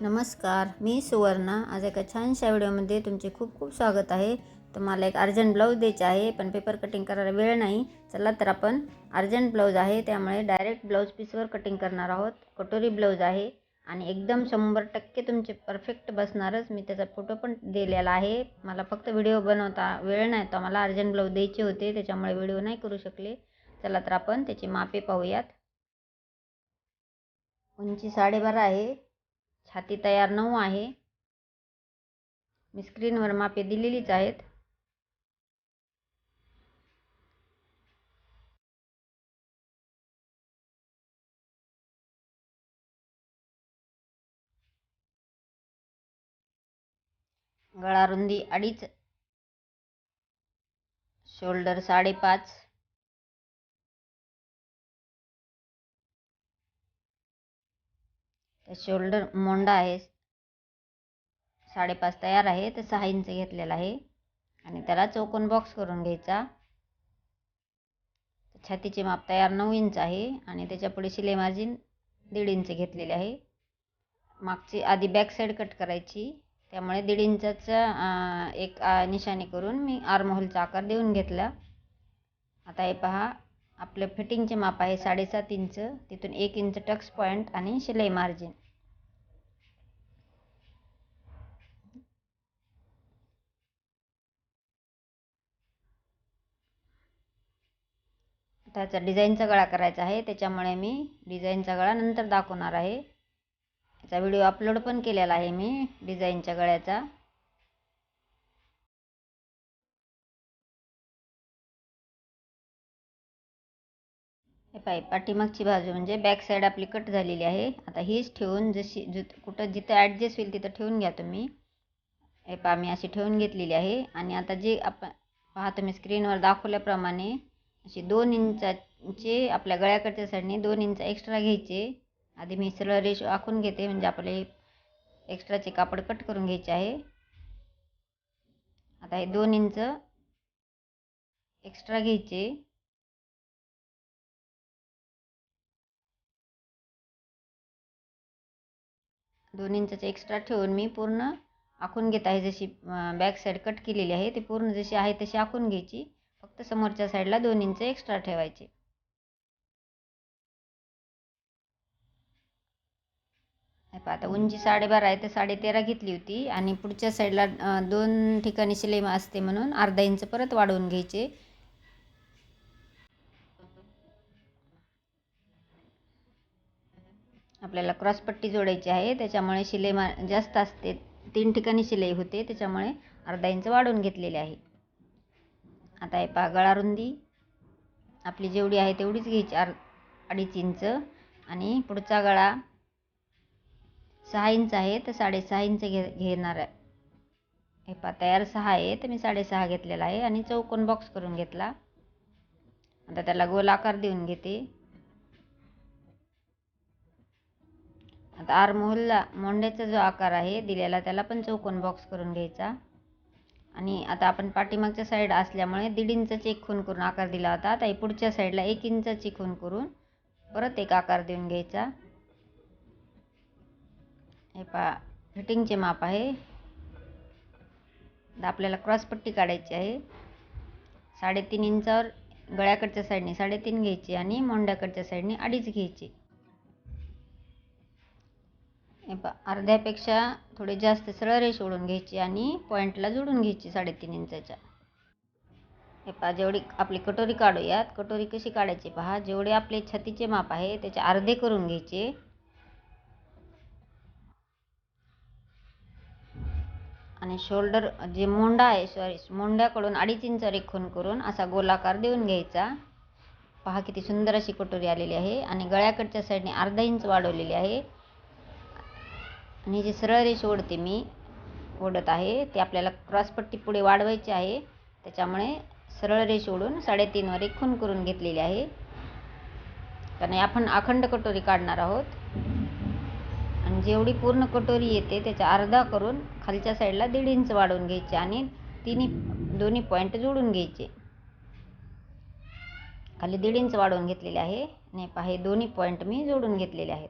नमस्कार, मी सुवर्णा. आज एका छानशा व्हिडिओमध्ये तुमचे खूप खूप स्वागत आहे. तुम्हाला एक अर्जंट ब्लाऊज द्यायचे आहे, पण पेपर कटिंग करायला वेळ नाही. चला तर आपण अर्जंट ब्लाऊज आहे, त्यामुळे डायरेक्ट ब्लाऊज पीसवर कटिंग करणार आहोत. कटोरी ब्लाऊज आहे आणि एकदम 100% तुमचे परफेक्ट बसणारच. मी त्याचा फोटो पण दिलेला आहे. मला फक्त व्हिडिओ बनवता वेळ नाही, तर मला अर्जंट ब्लाऊज द्यायचे होते, त्याच्यामुळे व्हिडिओ नाही करू शकले. चला तर आपण त्याची मापे पाहूयात. उंची 12.5 आहे. छाती तयार 9 आहे. मी स्क्रीनवर मापे दिलेलीच आहेत. गळा रुंदी 2.5, शोल्डर 5.5, शोल्डर मोंडा आहे 5.5 तयार आहे, तर 6 इंच घेतलेला आहे आणि त्याला चौकोन बॉक्स करून घ्यायचा. छातीचे माप तयार 9 इंच आहे आणि त्याच्या पुढे शिलाई मार्जिन 1.5 इंच घेतलेले आहे. मागची आधी बॅक साईड कट करायची, त्यामुळे 1.5 इंचाचा एक निशाणी करून मी आर्म होलचा आकार देऊन घेतला. आता हे पहा, आपलं फिटिंगचे माप आहे 7.5 इंच, तिथून 1 इंच टक्स पॉईंट आणि शिलाई मार्जिन. त्याचा डिझाईनचा गळा करायचा आहे, त्याच्यामुळे मी डिझाईनचा गळा नंतर दाखवणार आहे. त्याचा व्हिडिओ अपलोड पण केलेला आहे मी डिझाईनच्या गळ्याचा. हे पाय, पाठीमागची बाजू म्हणजे बॅक साईड आपली कट झालेली आहे. आता हीच ठेवून जशी कुठं जिथं ॲडजस्ट होईल तिथं ठेवून घ्या तुम्ही. हे पहा, मी अशी ठेवून घेतलेली आहे. आणि आता जे आपण पहा, तुम्ही स्क्रीनवर दाखवल्याप्रमाणे अशी 2 इंचाचे आपल्या गळ्याकडच्या साईडने 2 इंच एक्स्ट्रा घ्यायचे. आधी मी सरळ रेष आखून घेते, म्हणजे आपले एक्स्ट्राचे कापड कट करून घ्यायचे आहे. आता हे 2 इंच एक्स्ट्रा घ्यायचे. 2 इंचाचे एक्स्ट्रा ठेवून मी पूर्ण आखून घेत आहे. जशी बॅक साईड कट केलेली आहे ती पूर्ण जशी आहे तशी आखून घ्यायची. फक्त समोरच्या साईडला 2 इंच एक्स्ट्रा ठेवायचे. आता उंची 12.5 आहे, तर 13.5 घेतली होती आणि पुढच्या साईडला 2 ठिकाणी शिलाई असते म्हणून अर्धा इंच परत वाढवून घ्यायचे. आपल्याला क्रॉसपट्टी जोडायची आहे, त्याच्यामुळे शिलाई जास्त असते. 3 ठिकाणी शिलाई होते, त्याच्यामुळे अर्धा इंच वाढवून घेतलेले आहे. आता हे पहा, गळा रुंदी आपली जेवढी आहे तेवढीच घ्यायची, 2.5 इंच. आणि पुढचा गळा 6 इंच आहे, तर 6.5 इंच घेणार आहे. हे पहा, तयार 6 आहे, तर मी 6.5 घेतलेला आहे आणि चौकोन बॉक्स करून घेतला. आता त्याला गोल आकार देऊन घेते. आता आर्महोलला मोंड्याचा जो आकार आहे दिलेला, त्याला पण चौकोन बॉक्स करून घ्यायचा. आणि आता आपण पाठीमागच्या साईड असल्यामुळे 1.5 इंचाची एक खूण करून आकार दिला होता. आता पुढच्या साईडला 1 इंचाची खूण करून परत एक आकार देऊन घ्यायचा. हे पहा, फिटिंगचे माप आहे. आपल्याला क्रॉसपट्टी काढायची आहे. 3.5 इंचावर गळ्याकडच्या साईडने 3.5 घ्यायची आणि मोंड्याकडच्या साईडने 2.5 घ्यायची. हे पहा, अर्ध्यापेक्षा थोडी जास्त सरळ रेष ओढून घ्यायची आणि पॉईंटला जोडून घ्यायची 3.5 इंचाच्या. हे पहा, जेवढी आपली कटोरी काढूयात. कटोरी कशी काढायची पहा, जेवढे आपले छातीचे माप आहे त्याचे अर्धे करून घ्यायचे आणि शोल्डर जे मोंडा आहे, मोंड्याकडून 2.5 इंचावर एक खूण करून असा गोलाकार देऊन घ्यायचा. पहा, किती सुंदर अशी कटोरी आलेली आहे आणि गळ्याकडच्या साईडने अर्धा इंच वाढवलेली आहे. आणि जी सरळ रेष ओढते मी ओढत आहे ते आपल्याला क्रॉसपट्टी पुढे वाढवायची आहे, त्याच्यामुळे सरळ रेष ओढून 3.5 वर एक खूण करून घेतलेली आहे. कारण आपण अखंड कटोरी काढणार आहोत. आणि जेवढी पूर्ण कटोरी येते त्याच्या अर्धा करून खालच्या साईडला 1.5 इंच वाढवून घ्यायचे आणि दोन्ही पॉईंट जोडून घ्यायचे. खाली 1.5 इंच वाढवून घेतलेले आहे आणि पहा, हे दोन्ही पॉईंट मी जोडून घेतलेले आहेत.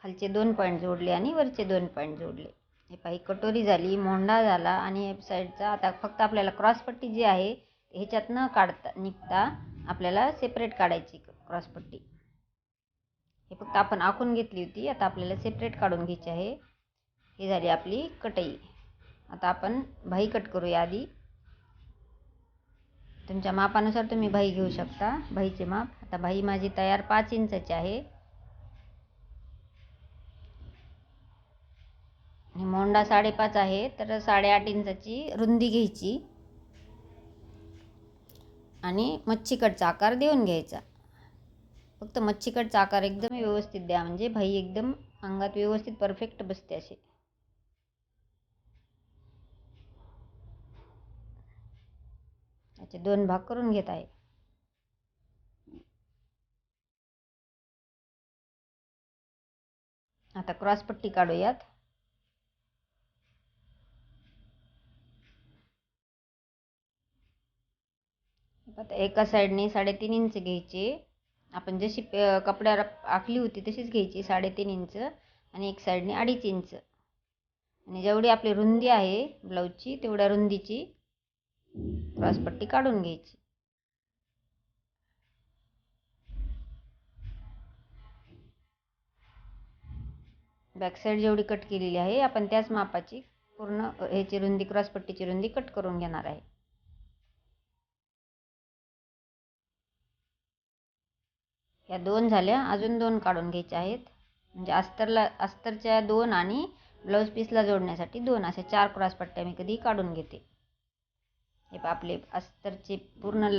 खालचे 2 पॉईंट जोडले आणि वरचे 2 पॉईंट जोडले. हे पहा, ही कटोरी झाली, मोंडा झाला आणि हे साईडचा. आता फक्त आपल्याला क्रॉसपट्टी जी आहे ह्याच्यात न काढता निघता आपल्याला सेपरेट काढायची क्रॉसपट्टी. हे फक्त आपण आखून घेतली होती, आता आपल्याला सेपरेट काढून घ्यायची आहे. ही झाली आपली कटई. आता आपण भाई कट करूया. आधी तुमच्या मापानुसार तुम्ही भाई घेऊ शकता, भाईचे माप. आता भाई माझी तयार 5 इंचाची आहे. मोंडा 5.5 आहे, तर 8.5 इंचाची रुंदी घ्यायची आणि मच्छीकटचा आकार देऊन घ्यायचा. फक्त मच्छीकटचा आकार एकदम व्यवस्थित द्या, म्हणजे भाई एकदम अंगात व्यवस्थित परफेक्ट बसते. असे याचे 2 भाग करून घेत आहे. आता क्रॉसपट्टी काढूयात. आता एका साईडने 3.5 इंच घ्यायचे. आपण जशी कपड्यावर आखली होती तशीच घ्यायची 3.5 इंच, आणि एक साईडने 2.5 इंच. आणि जेवढी आपली रुंदी आहे ब्लाऊजची तेवढ्या रुंदीची क्रॉसपट्टी काढून घ्यायची. बॅक साईड जेवढी कट केलेली आहे आपण त्याच मापाची पूर्ण ह्याची रुंदी, क्रॉसपट्टीची रुंदी कट करून घेणार आहे. या 2 झाल्या, अजून 2 काढून घ्यायच्या आहेत. म्हणजे अस्तरच्या 2 आणि ब्लाऊज पीसला जोडण्यासाठी 2, अशा 4 क्रॉसपट्ट्या मी कधी काढून घेते. हे आपले अस्तरची पूर्ण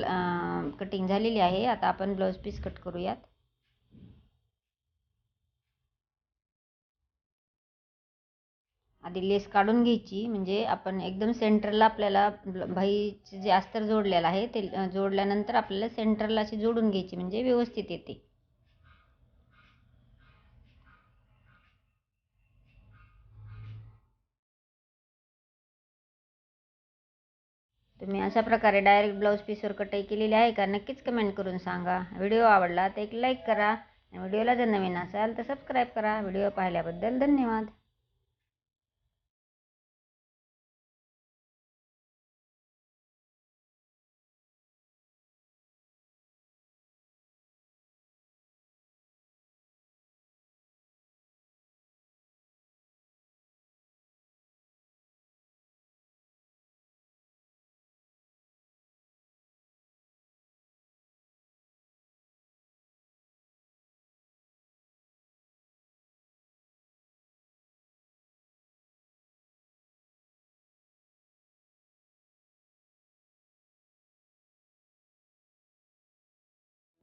कटिंग झालेली आहे. आता आपण ब्लाऊज पीस कट करूयात. आधी लेस काढून घ्यायची, म्हणजे आपण एकदम सेंटरला आपल्याला भाईचे जे अस्तर जोडलेलं आहे ते जोडल्यानंतर आपल्याला सेंटरला अशी जोडून घ्यायची, म्हणजे व्यवस्थित येते. तुम्ही अशा प्रकारे डायरेक्ट ब्लाऊज पीसवर कटाई केलेली आहे का, नक्कीच कमेंट करून सांगा. व्हिडिओ आवडला तर एक लाईक करा. व्हिडिओला जर नवीन असाल तर सबस्क्राईब करा. व्हिडिओ पाहिल्याबद्दल धन्यवाद.